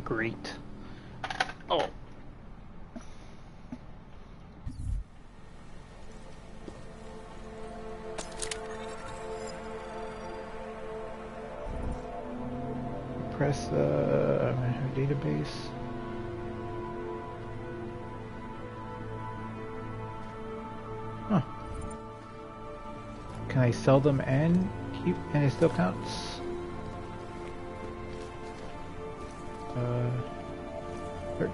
Great. Oh. Press database. Huh. Can I sell them and keep, and it still counts? Search.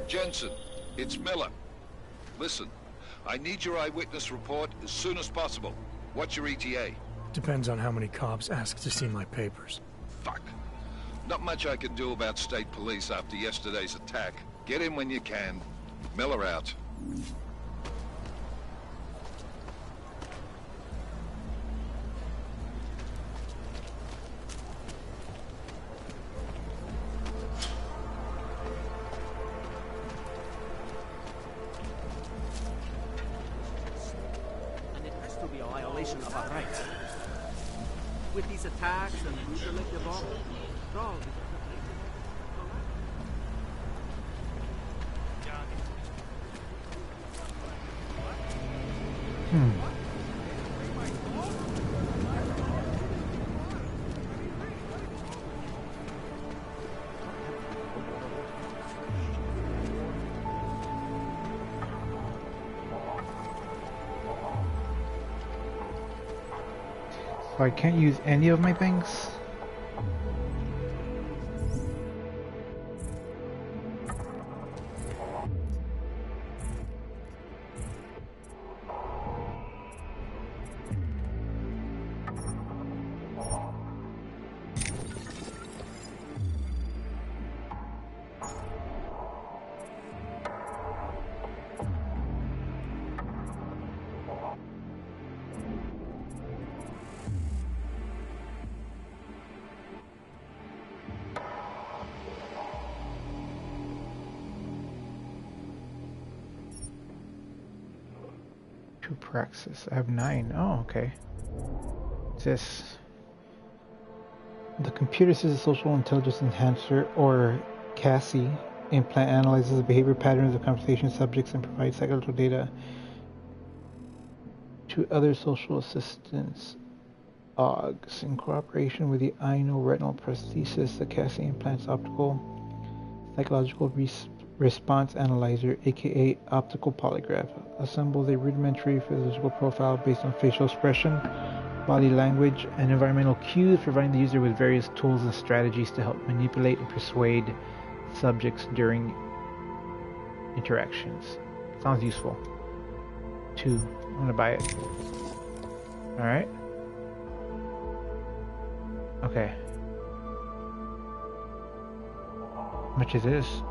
Jensen, it's Miller. Listen, I need your eyewitness report as soon as possible. What's your ETA? Depends on how many cops ask to see my papers. Fuck. Not much I can do about state police after yesterday's attack. Get in when you can. Miller out. Of our rights. With these attacks and brutality of all, So I can't use any of my things? Praxis. I have 9. Oh, okay. What's this? The computer says a social intelligence enhancer, or CASI, implant analyzes the behavior patterns of conversation subjects and provides psychological data to other social assistants. OGS. In cooperation with the retinal prosthesis, the CASI implants optical psychological response analyzer, aka optical polygraph, assembles a rudimentary physical profile based on facial expression, body language, and environmental cues, providing the user with various tools and strategies to help manipulate and persuade subjects during interactions. Sounds useful. 2. I'm gonna buy it. Alright. Okay. How much is this?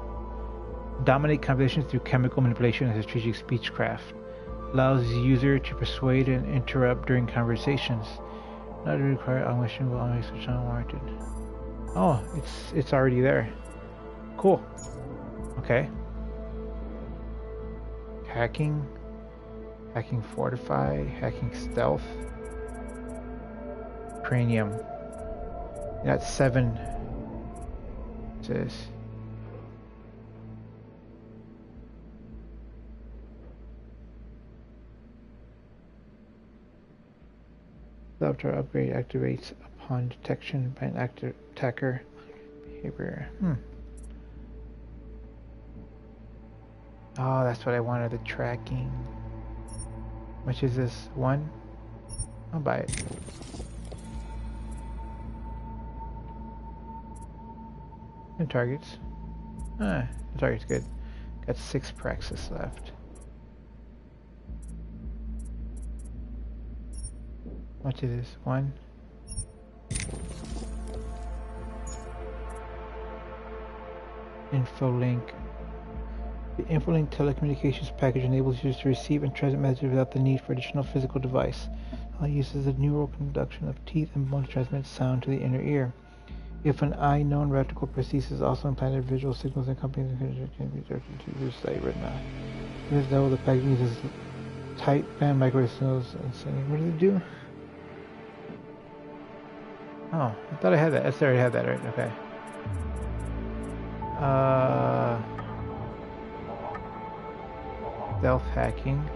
Dominate conversations through chemical manipulation and strategic speechcraft. Allows the user to persuade and interrupt during conversations. Not to require unquestionable switch unwarranted. Oh, it's already there. Cool. Okay. Hacking. Hacking fortify. Hacking stealth. Cranium. That's 7. What's this? The avatar upgrade activates upon detection by an attacker behavior. Oh, that's what I wanted, the tracking. How much is this? 1? I'll buy it. And targets. The target's good. Got 6 praxis left. How much is this? 1? Infolink. The Infolink telecommunications package enables users to receive and transmit messages without the need for additional physical device. It uses a neural conduction of teeth and bone to transmit sound to the inner ear. If an eye-known reticle prosthesis is also implanted, visual signals and accompanying can be directed to the site retina. This level, the package uses tight band microwave signals and sending. What does it do? Oh, I thought I had that. I already had that, right? Okay. Self-hacking.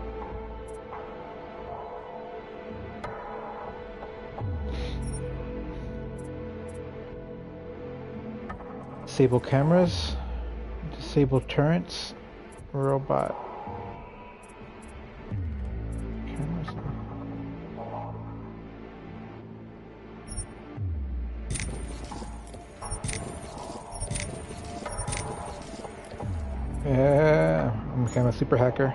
Disable cameras. Disable turrets. Robot. Cameras. Yeah, I'm a super hacker.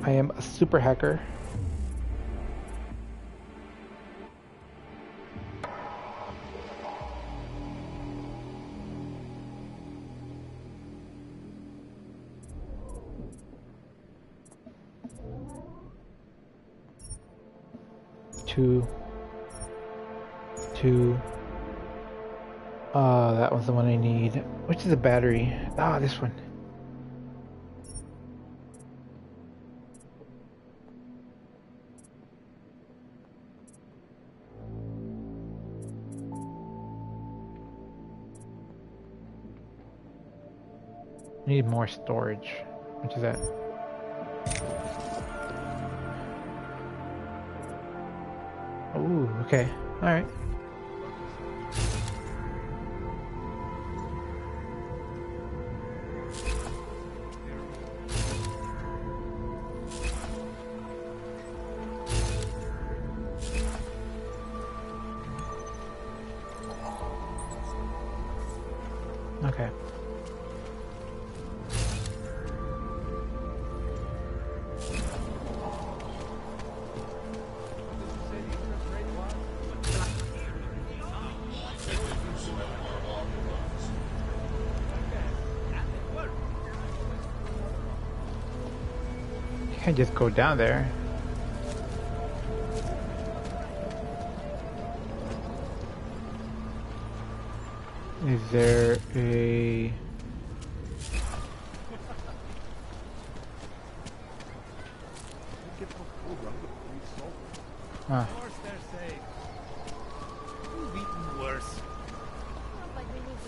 I am a super hacker. Two. That one's the one I need. Which is the battery? This one. Need more storage. Which is that? Ooh, okay. Alright. Okay. You can't just go down there. Is there a... Of course they're safe. You've eaten worse.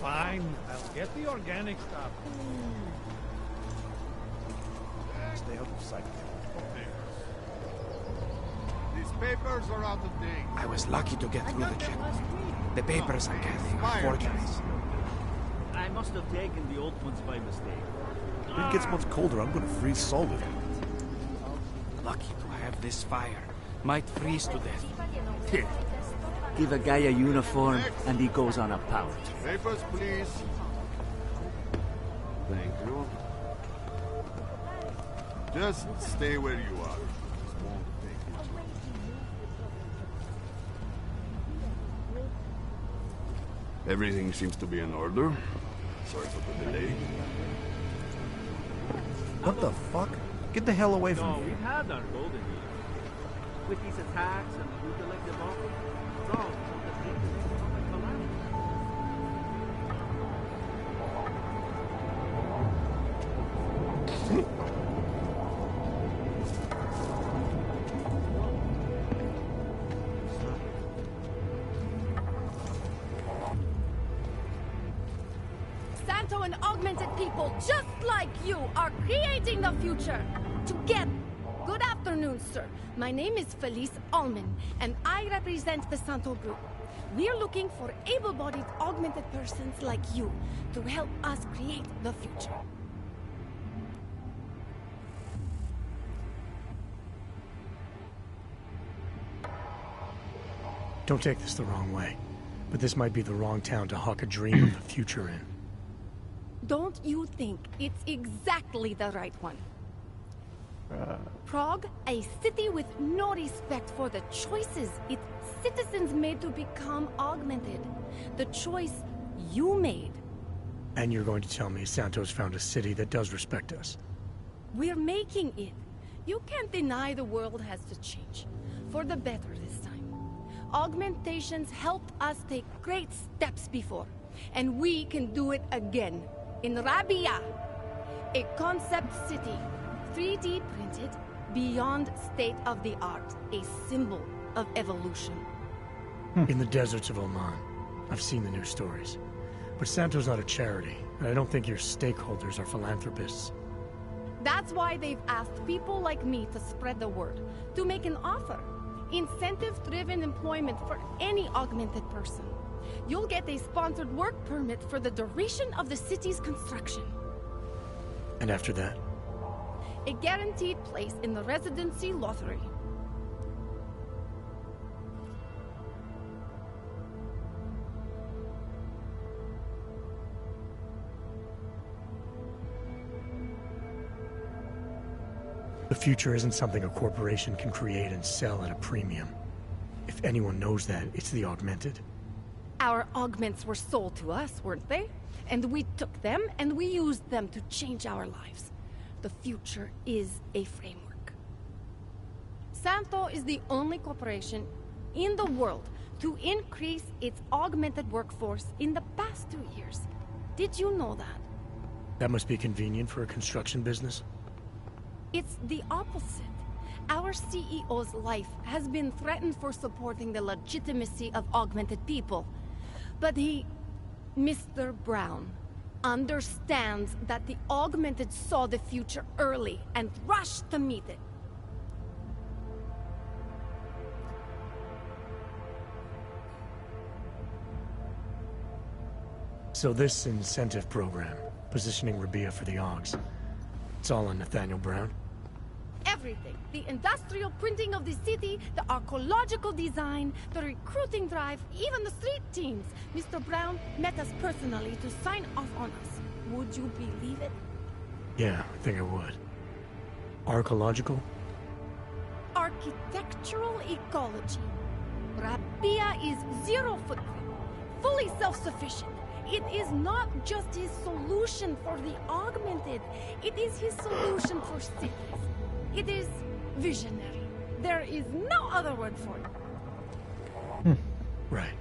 Fine, I'll get the organic stuff. Stay out of sight. These papers are out of date. I was lucky to get through the checkpoint. The papers I'm gathering are forgeries. I must have taken the old ones by mistake. When it gets much colder, I'm gonna freeze solid. Lucky to have this fire. Might freeze to death. Give a guy a uniform and he goes on a pouch. Papers, please. Thank you. Just stay where you are. This won't take much longer. Everything seems to be in order. Sorry for the delay. What the fuck? Get the hell away from No, me. we've had our golden years. With these attacks and who collect them all, wrong. Santo and augmented people just like you are creating the future. Together. Good afternoon. afternoon, sir. My name is Felice Allman, and I represent the Santo Group. We're looking for able-bodied augmented persons like you to help us create the future. Don't take this the wrong way, but this might be the wrong town to hawk a dream of the future in. Don't you think it's exactly the right one? Prague, a city with no respect for the choices its citizens made to become augmented. The choice you made. And you're going to tell me Santos found a city that does respect us? We're making it. You can't deny the world has to change. For the better this time. Augmentations helped us take great steps before. And we can do it again. In Rabia, a concept city. 3D printed, beyond state-of-the-art, a symbol of evolution. In the deserts of Oman. I've seen the news stories. But Santo's not a charity, and I don't think your stakeholders are philanthropists. That's why they've asked people like me to spread the word, to make an offer. Incentive-driven employment for any augmented person. You'll get a sponsored work permit for the duration of the city's construction. And after that? A guaranteed place in the residency lottery. The future isn't something a corporation can create and sell at a premium. If anyone knows that, it's the augmented. Our augments were sold to us, weren't they? And we took them and we used them to change our lives. The future is a framework. Santo is the only corporation in the world to increase its augmented workforce in the past 2 years. Did you know that? That must be convenient for a construction business. It's the opposite. Our CEO's life has been threatened for supporting the legitimacy of augmented people. But he, Mr. Brown, understands that the augmented saw the future early and rushed to meet it. So this incentive program, positioning Rabia for the Augs, it's all on Nathaniel Brown? Everything. The industrial printing of the city, the archaeological design, the recruiting drive, even the street teams. Mr. Brown met us personally to sign off on us. Would you believe it? Yeah, I think I would. Archaeological? Architectural ecology. Rabia is zero footprint, fully self-sufficient. It is not just his solution for the augmented. It is his solution for cities. It is visionary. There is no other word for it. Right.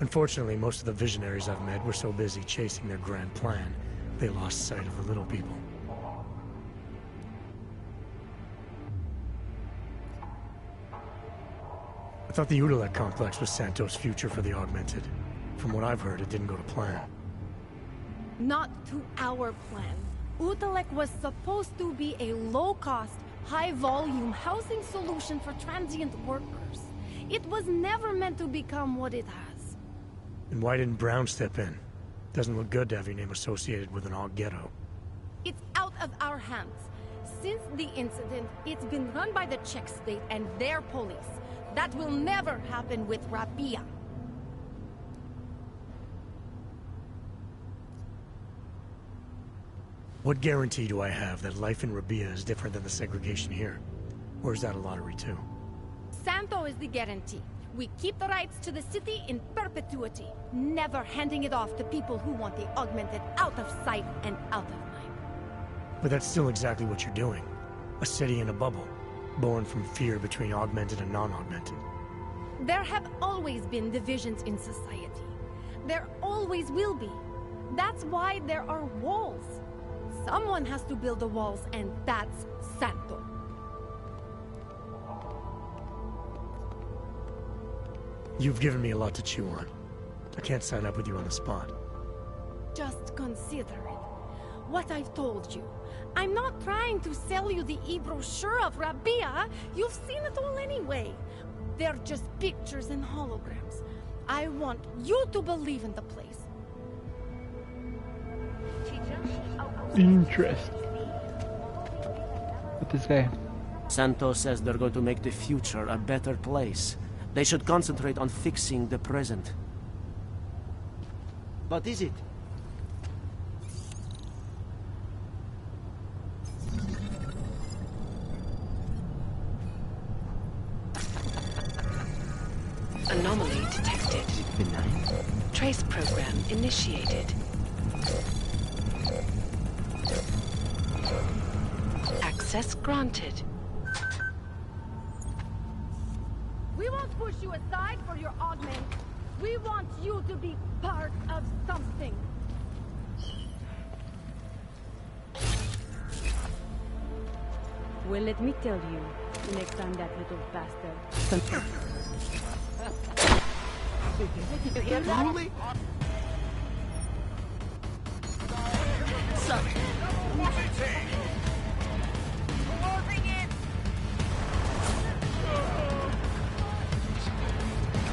Unfortunately, most of the visionaries I've met were so busy chasing their grand plan, they lost sight of the little people. I thought the Udalek complex was Santos' future for the augmented. From what I've heard, it didn't go to plan. Not to our plan. Udalek was supposed to be a low-cost, high-volume housing solution for transient workers. It was never meant to become what it has. And why didn't Brown step in? Doesn't look good to have your name associated with an Aug ghetto. It's out of our hands. Since the incident, it's been run by the Czech state and their police. That will never happen with Rabia. What guarantee do I have that life in Rabia is different than the segregation here? Or is that a lottery too? Santo is the guarantee. We keep the rights to the city in perpetuity, never handing it off to people who want the augmented out of sight and out of mind. But that's still exactly what you're doing. A city in a bubble, born from fear between augmented and non-augmented. There have always been divisions in society. There always will be. That's why there are walls. Someone has to build the walls, and that's Santo. You've given me a lot to chew on. I can't sign up with you on the spot. Just consider it. What I've told you. I'm not trying to sell you the e-brochure of Rabia. You've seen it all anyway. They're just pictures and holograms. I want you to believe in the place. Interesting. But this guy. Santos says they're going to make the future a better place. They should concentrate on fixing the present. What is it? Anomaly detected. Benign. Trace program initiated. Access granted. We won't push you aside for your augment. We want you to be part of something. Well, let me tell you, next time that little bastard... You hear that?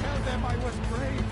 Tell them I was brave.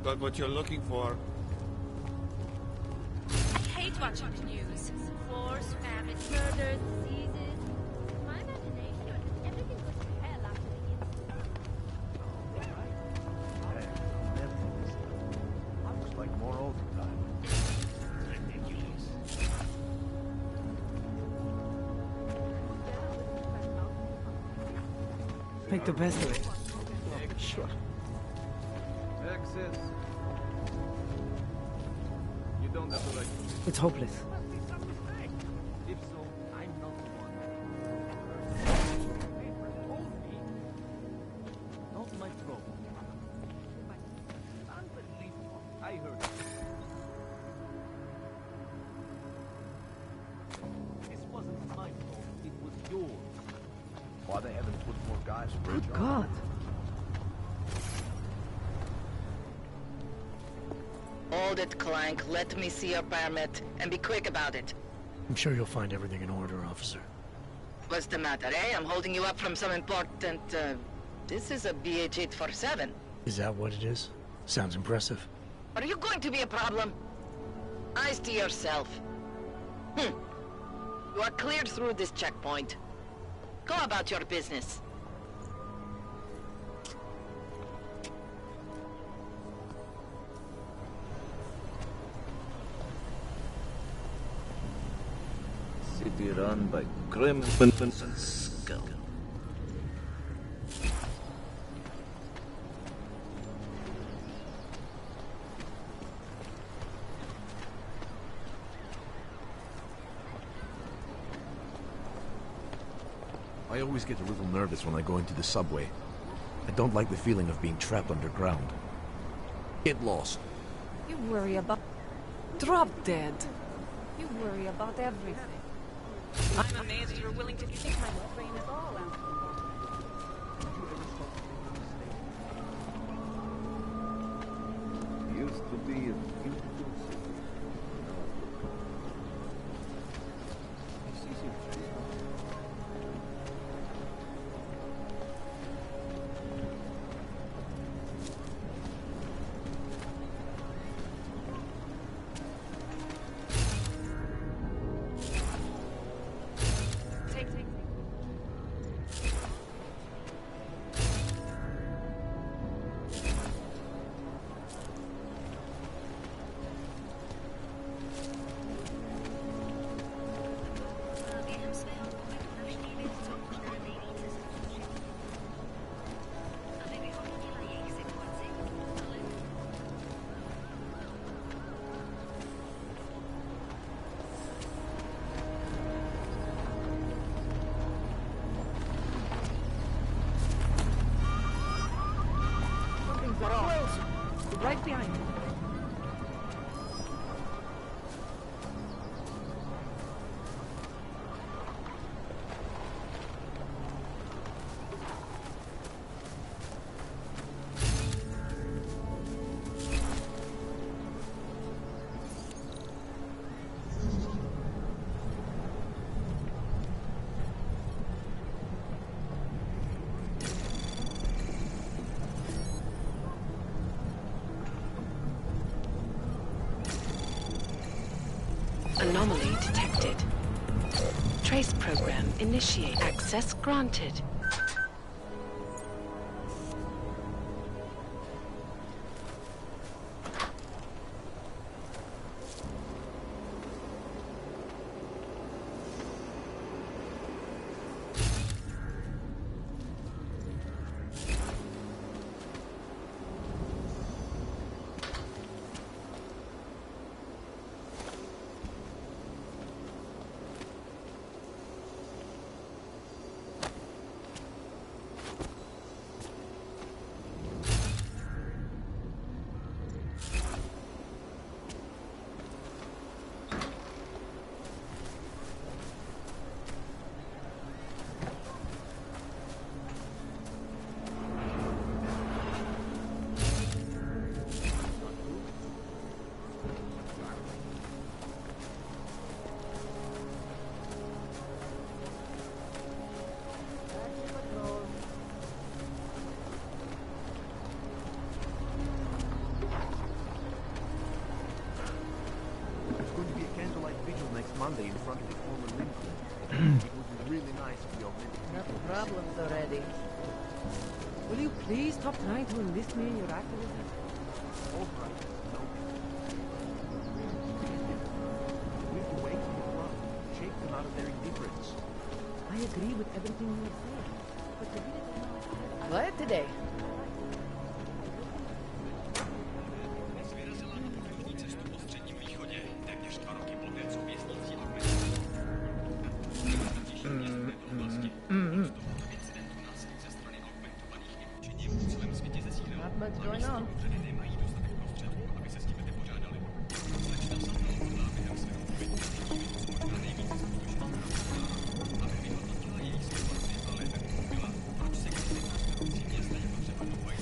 Got what you're looking for. I hate watching the news. Wars, famine, murders, diseases. My imagination, everything goes to hell after the Looks like more overtime. Ridiculous. Make the best of it. Sure. Access. You don't have the right. It's hopeless. If so, I'm not the one. Papers told me. Not my problem. Unbelievable. I heard it. This wasn't my fault. It was yours. Why they haven't put more guys for Good God. Hold it, Clank. Let me see your permit, and be quick about it. I'm sure you'll find everything in order, officer. What's the matter, eh? I'm holding you up from some important, This is a BH-847. Is that what it is? Sounds impressive. Are you going to be a problem? Eyes to yourself. You are cleared through this checkpoint. Go about your business. City run by criminals and scum. I always get a little nervous when I go into the subway. I don't like the feeling of being trapped underground. Get lost. You worry about... Drop dead. You worry about everything. I'm amazed you're willing to Think my brain is all out. Used to be a beautiful city. Right behind you. Anomaly detected. Trace program initiate. Access granted. Monday in front of the former Lincoln. It would be really nice if the augmented... Enough problems already. Will you please stop trying to enlist me in your activism? All right, no. We have to wait for the club, shake them out of their indifference. I agree with everything you have said, but the minute I... What today? Not much going on.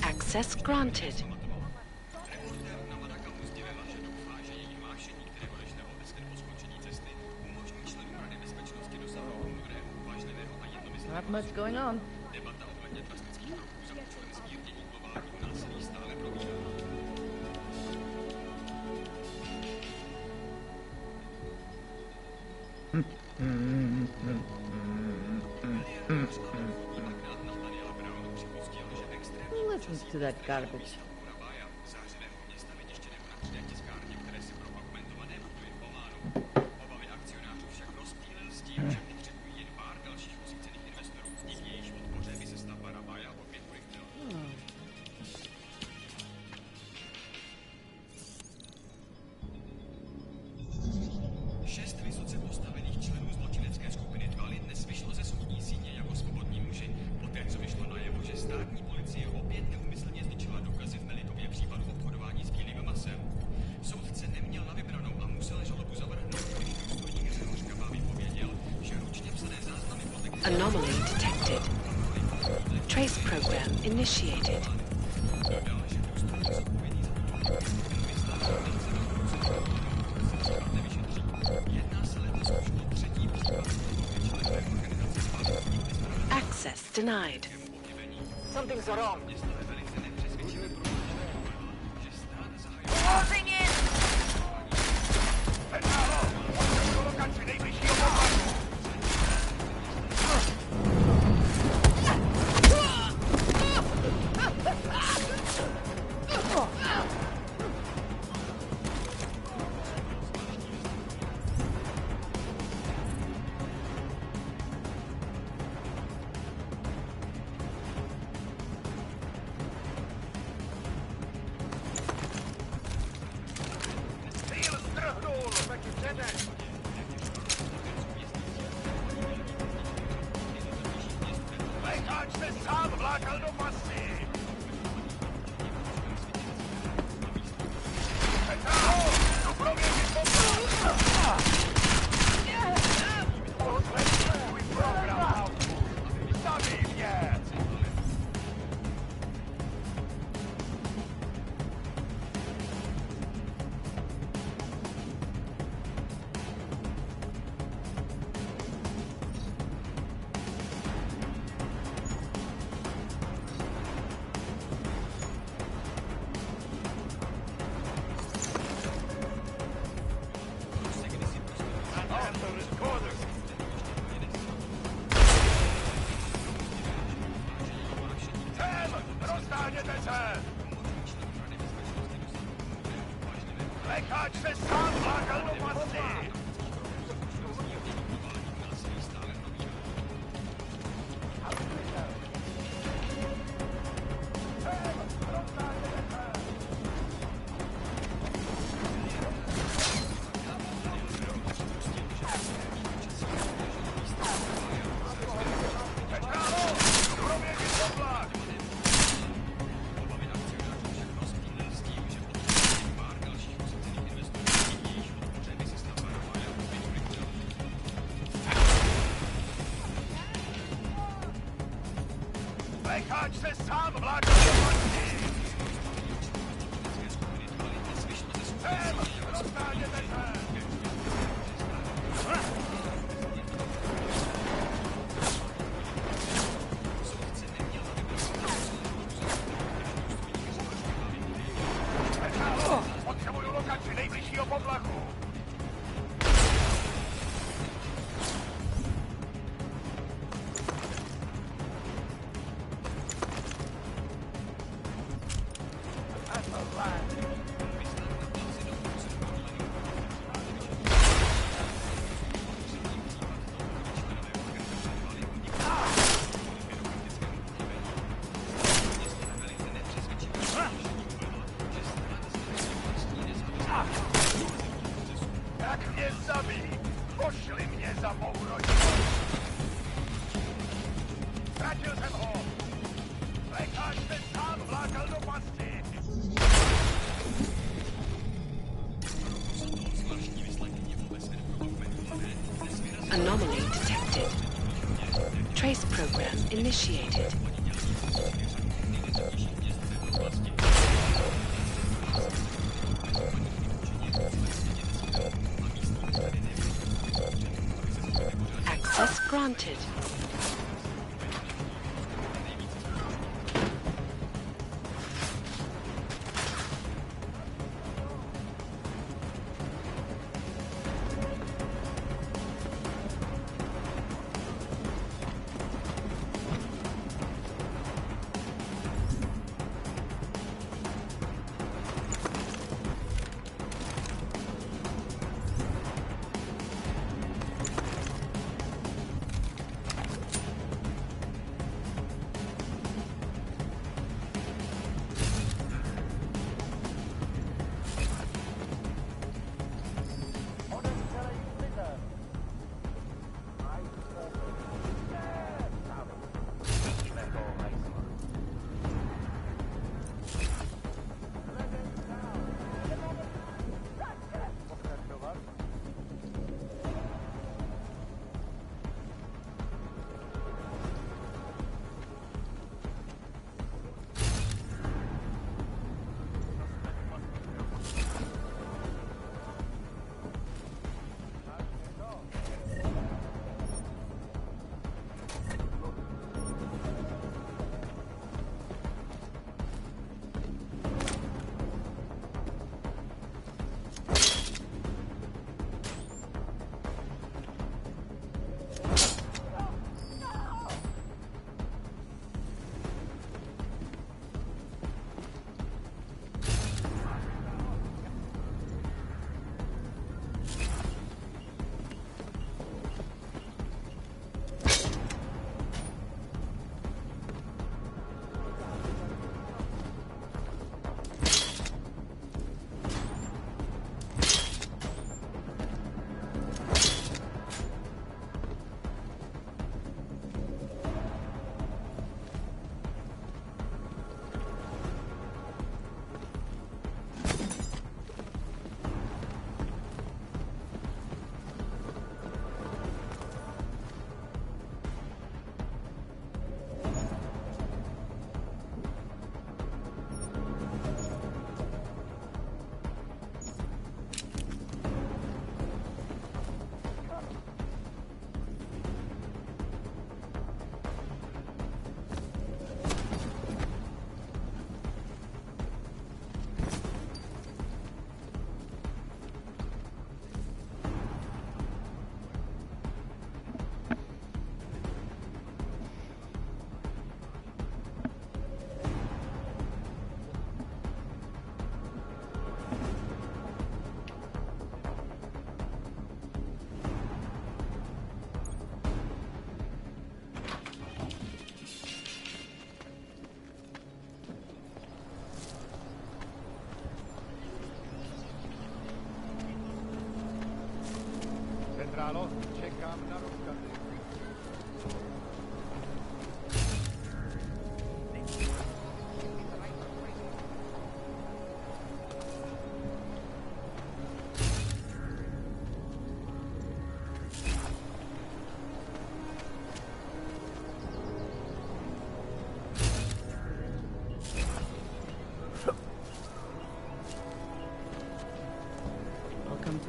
Access granted. Not much going on. Who listens to that garbage? Anomaly detected. Trace program initiated. Access denied. Something's wrong. Closing in! Zajděte se! Lékač se sám vlákal do pasti! Lékač se sám vlákal do pasti! Sem! Roztáhněte se! Potřebuju lokaci nejbližšího podlaku! Jak mě zabij, pošli mě za mou rodinu. Ztratil jsem ho. Lékač se sám vlákal do pasti. Anomaly detected. Trace program initiated. Access granted.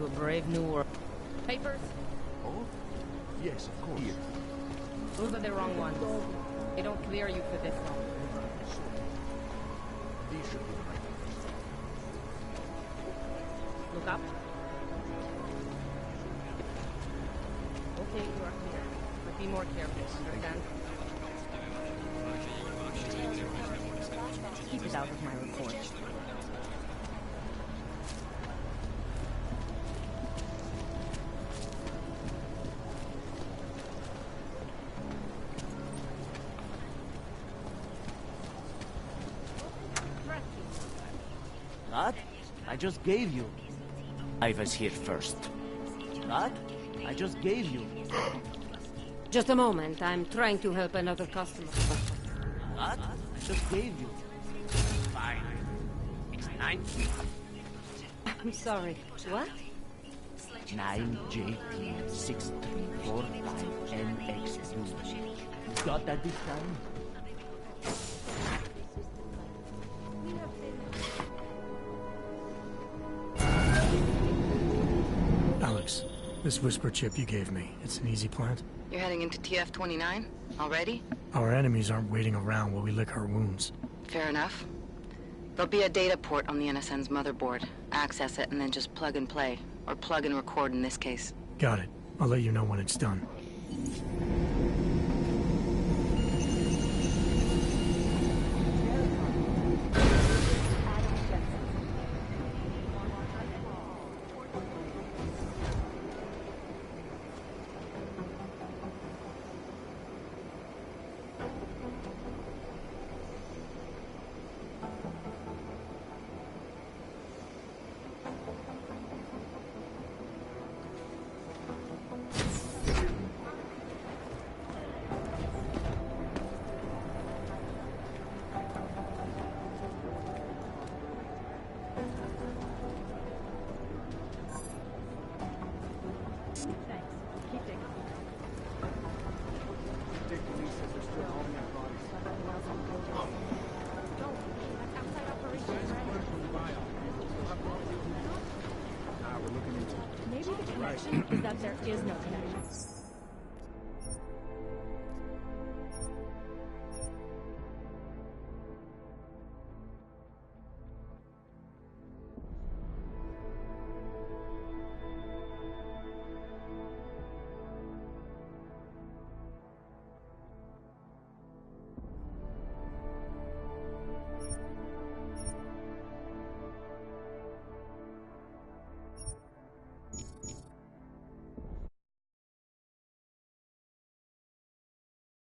to a brave new world. Papers? Oh? Yes, of course. Here. Those are the wrong ones. They don't clear you for this long. These should be the right ones. Look up. Okay, you are clear. But be more careful, understand? Keep it out of my report. What? I just gave you. I was here first. What? I just gave you. Just a moment. I'm trying to help another customer. What? I just gave you. Fine. It's 9. I'm sorry. What? 9JP6345NXU. Got that this time? Alex, this whisper chip you gave me, it's an easy plant? You're heading into TF-29? Already? Our enemies aren't waiting around while we lick our wounds. Fair enough. There'll be a data port on the NSN's motherboard. Access it and then just plug and play. Or plug and record in this case. Got it. I'll let you know when it's done. Maybe the connection is that there is no connection.